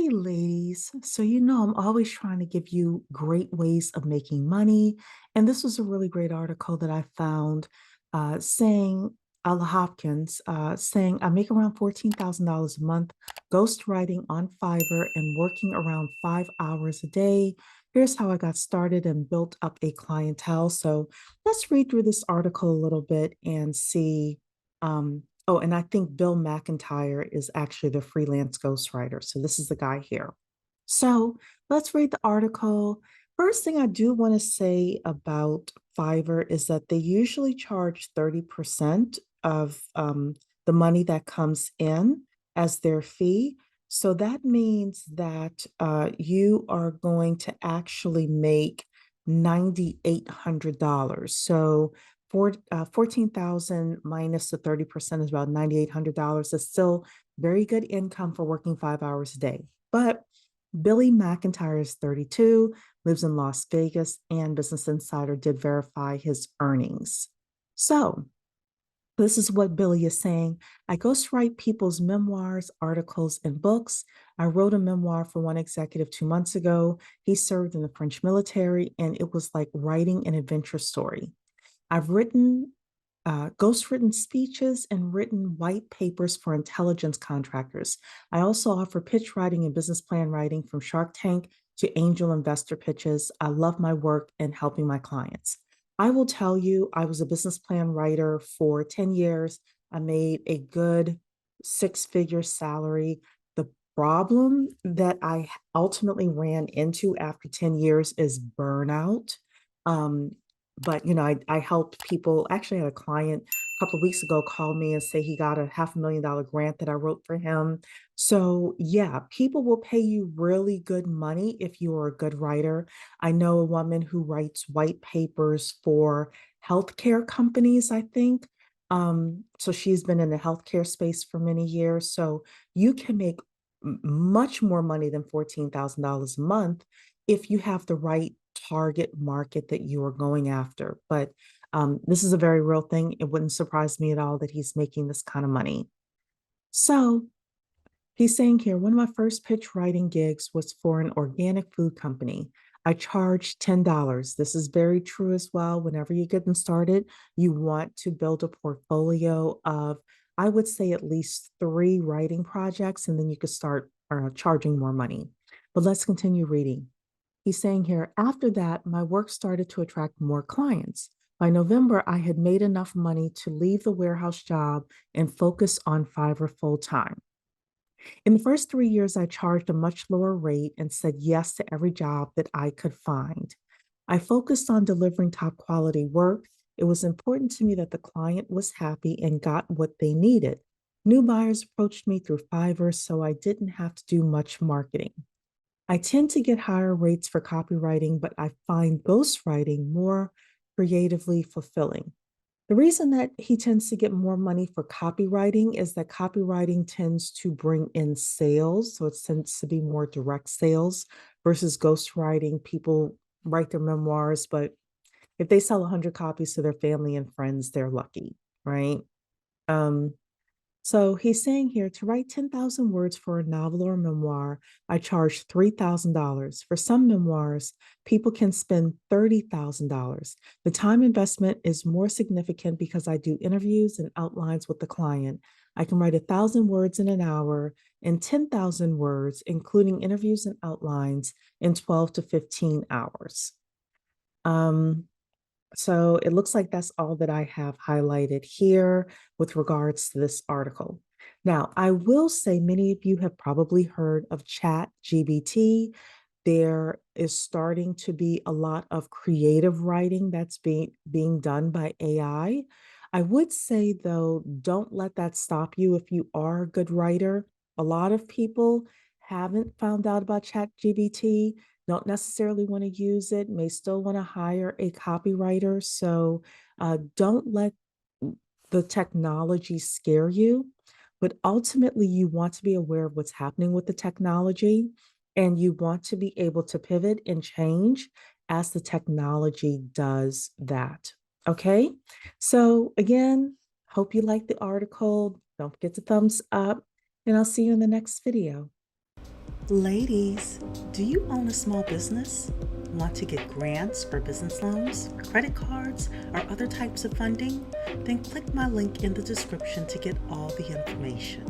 Hey, ladies. So, I'm always trying to give you great ways of making money. And this was a really great article that I found saying, Alla Hopkins, saying, I make around $14,000 a month ghostwriting on Fiverr and working around 5 hours a day. Here's how I got started and built up a clientele. So, let's read through this article a little bit and see. Oh, and I think Bill McIntyre is actually the freelance ghostwriter. So this is the guy here. So let's read the article. First thing I do want to say about Fiverr is that they usually charge 30% of the money that comes in as their fee. So that means that you are going to actually make $9,800. So 14,000 minus the 30% is about $9,800. That's still very good income for working 5 hours a day. But Billy McIntyre is 32, lives in Las Vegas, and Business Insider did verify his earnings. So this is what Billy is saying. I ghostwrite people's memoirs, articles, and books. I wrote a memoir for one executive 2 months ago. He served in the French military, and it was like writing an adventure story. I've written ghostwritten speeches and written white papers for intelligence contractors. I also offer pitch writing and business plan writing from Shark Tank to angel investor pitches. I love my work and helping my clients. I will tell you, I was a business plan writer for 10 years. I made a good six-figure salary. The problem that I ultimately ran into after 10 years is burnout. Um, but I helped people. Actually, I had a client a couple of weeks ago call me and say he got a $500,000 grant that I wrote for him. So yeah, people will pay you really good money if you are a good writer. I know a woman who writes white papers for healthcare companies, I think. So she's been in the healthcare space for many years. So you can make much more money than $14,000 a month if you have the right target market that you are going after. But this is a very real thing. It wouldn't surprise me at all that he's making this kind of money. So he's saying here, one of my first pitch writing gigs was for an organic food company. I charged $10. This is very true as well. Whenever you're getting started, you want to build a portfolio of, I would say, at least 3 writing projects, and then you could start charging more money. But let's continue reading. He's saying here, after that, my work started to attract more clients. By November, I had made enough money to leave the warehouse job and focus on Fiverr full time. In the first 3 years, I charged a much lower rate and said yes to every job that I could find. I focused on delivering top quality work. It was important to me that the client was happy and got what they needed. New buyers approached me through Fiverr, so I didn't have to do much marketing. I tend to get higher rates for copywriting, but I find ghostwriting more creatively fulfilling. The reason that he tends to get more money for copywriting is that copywriting tends to bring in sales. So it tends to be more direct sales versus ghostwriting. People write their memoirs, but if they sell 100 copies to their family and friends, they're lucky, right? Um, so he's saying here to write 10,000 words for a novel or memoir, I charge $3,000. For some memoirs, people can spend $30,000. The time investment is more significant because I do interviews and outlines with the client. I can write 1,000 words in an hour and 10,000 words, including interviews and outlines, in 12 to 15 hours. So it looks like that's all that I have highlighted here with regards to this article. Now, I will say many of you have probably heard of Chat GBT. There is starting to be a lot of creative writing that's being done by AI. I would say, though, don't let that stop you if you are a good writer. A lot of people haven't found out about Chat GBT, don't necessarily want to use it, may still want to hire a copywriter. So don't let the technology scare you, but ultimately you want to be aware of what's happening with the technology and you want to be able to pivot and change as the technology does that. Okay. So again, hope you like the article. Don't forget to thumbs up and I'll see you in the next video. Ladies, do you own a small business? Want to get grants for business loans, credit cards, or other types of funding? Then click my link in the description to get all the information.